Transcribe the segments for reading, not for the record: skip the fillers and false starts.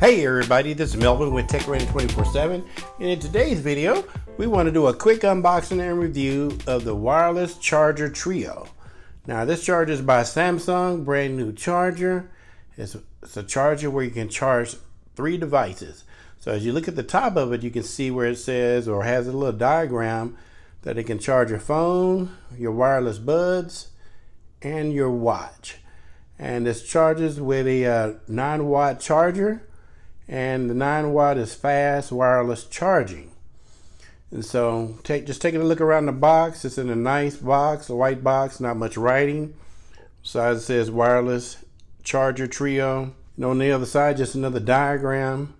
Hey everybody, this is Melvin with Tech Rating 24/7, and in today's video we want to do a quick unboxing and review of the wireless charger trio. Now this charger is by Samsung, brand new charger. It's a charger where you can charge 3 devices. So as you look at the top of it, you can see where it says, or has a little diagram, that it can charge your phone, your wireless buds, and your watch. And this charges with a 9-watt charger, and the 9-watt is fast wireless charging. And so just taking a look around the box. It's in a nice box, a white box, not much writing. Side it says wireless charger trio, and on the other side just another diagram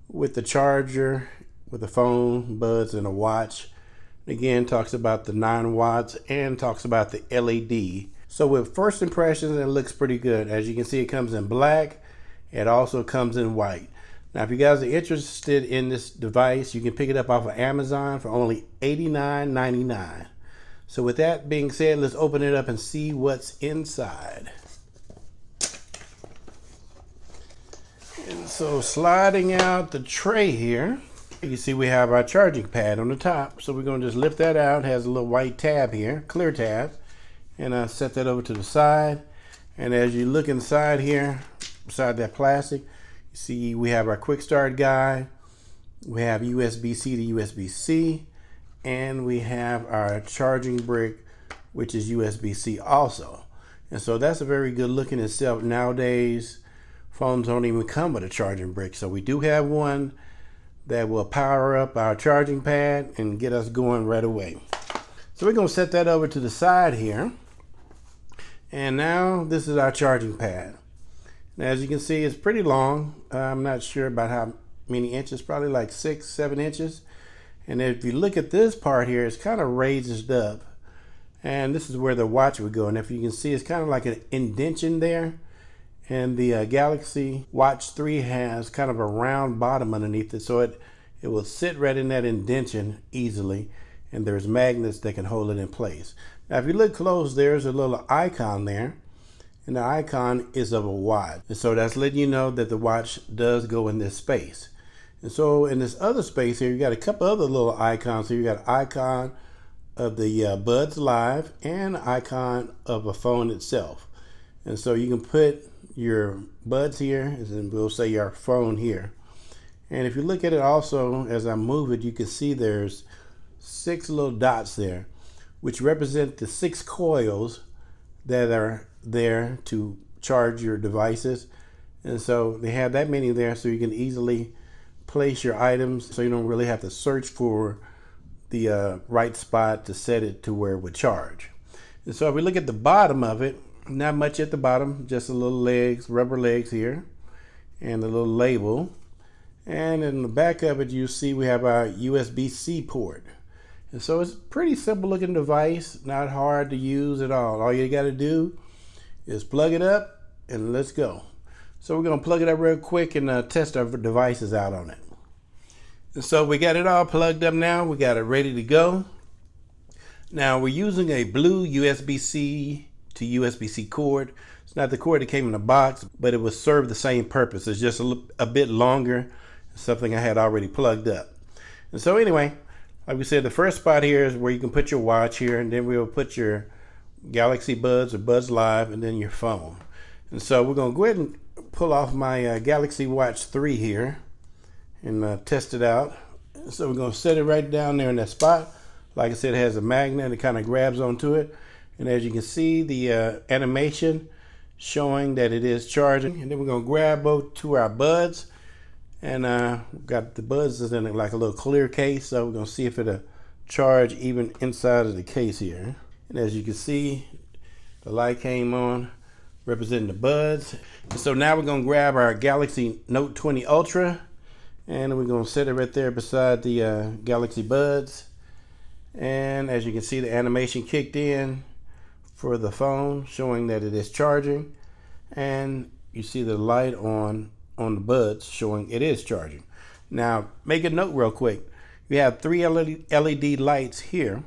with the charger, with the phone, buds, and a watch. Again, talks about the 9 watts and talks about the LED. So with first impressions, it looks pretty good. As you can see, it comes in black. It also comes in white. Now, if you guys are interested in this device, you can pick it up off of Amazon for only $89.99. So with that being said, let's open it up and see what's inside. And so sliding out the tray here, you can see we have our charging pad on the top. So we're going to just lift that out. It has a little white tab here, clear tab. And set that over to the side. And as you look inside here, beside that plastic, you see we have our quick start guide. We have USB-C to USB-C. And we have our charging brick, which is USB-C also. And so that's a very good look in itself. Nowadays, phones don't even come with a charging brick. So we do have one that will power up our charging pad and get us going right away. So we're going to set that over to the side here. And now this is our charging pad. Now, as you can see, it's pretty long. I'm not sure about how many inches, probably like 6-7 inches. And if you look at this part here, it's kind of raised up. And this is where the watch would go. And if you can see, it's kind of like an indentation there. And the Galaxy Watch 3 has kind of a round bottom underneath it, so it will sit right in that indentation easily, and there's magnets that can hold it in place. Now if you look close, there's a little icon there, and the icon is of a watch, and so that's letting you know that the watch does go in this space. And so in this other space here, you got a couple other little icons. So you got an icon of the Buds Live and an icon of a phone itself. And so you can put your buds here, and we'll say your phone here. And if you look at it also, as I move it, you can see there's 6 little dots there, which represent the 6 coils that are there to charge your devices. And so they have that many there, so you can easily place your items, so you don't really have to search for the right spot to set it to where it would charge. And so if we look at the bottom of it, not much at the bottom, just a little legs, rubber legs here, and a little label. And in the back of it, you see we have our USB-C port. And so it's a pretty simple looking device, not hard to use at all. All you got to do is plug it up and let's go. So we're going to plug it up real quick and test our devices out on it. And so we got it all plugged up now. We got it ready to go. Now we're using a blue USB-C to USB-C cord. It's not the cord that came in the box, but it will serve the same purpose. It's just a bit longer, something I had already plugged up. And so anyway, like we said, the first spot here is where you can put your watch here, and then we'll put your Galaxy Buds or Buds Live, and then your phone. And so we're going to go ahead and pull off my Galaxy Watch 3 here and test it out. So we're going to set it right down there in that spot. Like I said, it has a magnet. It kind of grabs onto it. And as you can see, the animation showing that it is charging. And then we're going to grab both to our buds. And we've got the buds is in like a little clear case. So we're going to see if it'll charge even inside of the case here. And as you can see, the light came on representing the buds. And so now we're going to grab our Galaxy Note 20 Ultra. And we're going to set it right there beside the Galaxy Buds. And as you can see, the animation kicked in for the phone, showing that it is charging, and you see the light on the buds showing it is charging. Now make a note real quick, you have 3 LED lights here.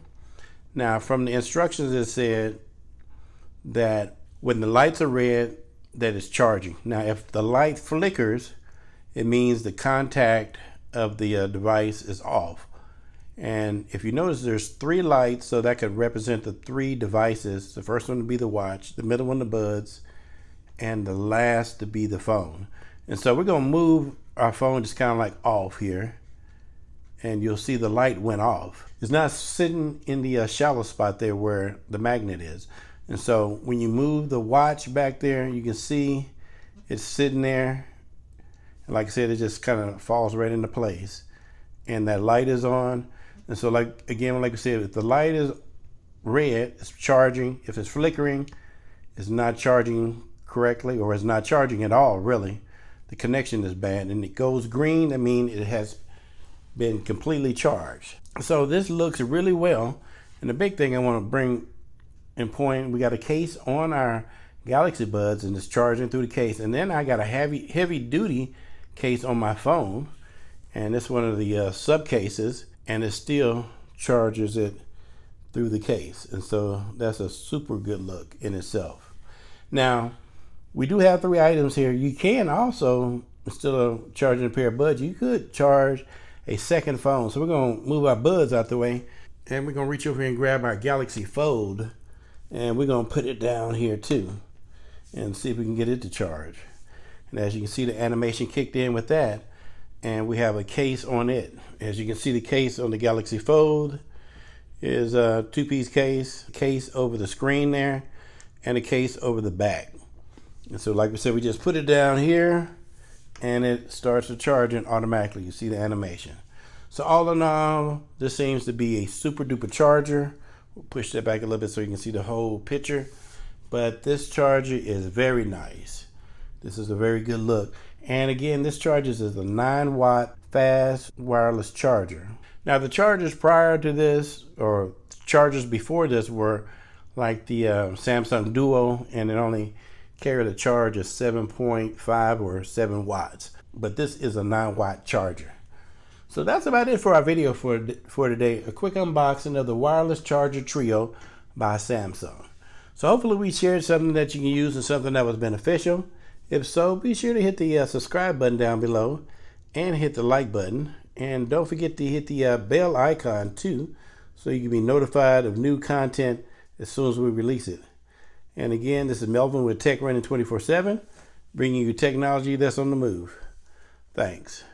Now from the instructions it said that when the lights are red, that it's charging. Now if the light flickers, it means the contact of the device is off. And if you notice, there's 3 lights, so that could represent the 3 devices. The first one to be the watch, the middle one the buds, and the last to be the phone. And so we're going to move our phone just kind of like off here, and you'll see the light went off. It's not sitting in the shallow spot there where the magnet is. And so when you move the watch back there, you can see it's sitting there. And like I said, it just kind of falls right into place. And that light is on. And so like I said, if the light is red, it's charging. If it's flickering, it's not charging correctly, or it's not charging at all, really. The connection is bad. And it goes green, that means it has been completely charged. So this looks really well. And the big thing I want to bring in point, we got a case on our Galaxy Buds, and it's charging through the case. And then I got a heavy duty case on my phone, and it's one of the sub cases, and it still charges it through the case. And so that's a super good look in itself. Now, we do have 3 items here. You can also, instead of charging a pair of buds, you could charge a second phone. So we're going to move our buds out the way, and we're going to reach over here and grab our Galaxy Fold, and we're going to put it down here too and see if we can get it to charge. And as you can see, the animation kicked in with that, and we have a case on it. As you can see, the case on the Galaxy Fold is a 2-piece case over the screen there, and a case over the back. And so like we said, we just put it down here and it starts to charge it automatically. You see the animation. So all in all, this seems to be a super duper charger. We'll push that back a little bit so you can see the whole picture. But this charger is very nice. This is a very good look. And again, this charger is a 9-watt fast wireless charger. Now the chargers prior to this, or chargers before this, were like the Samsung Duo, and it only carried a charge of 7.5 or 7 watts. But this is a 9-watt charger. So that's about it for our video for today. A quick unboxing of the wireless charger trio by Samsung. So hopefully we shared something that you can use and something that was beneficial. If so, be sure to hit the subscribe button down below and hit the like button. And don't forget to hit the bell icon too, so you can be notified of new content as soon as we release it. And again, this is Melvin with Tech Running 24/7, bringing you technology that's on the move. Thanks.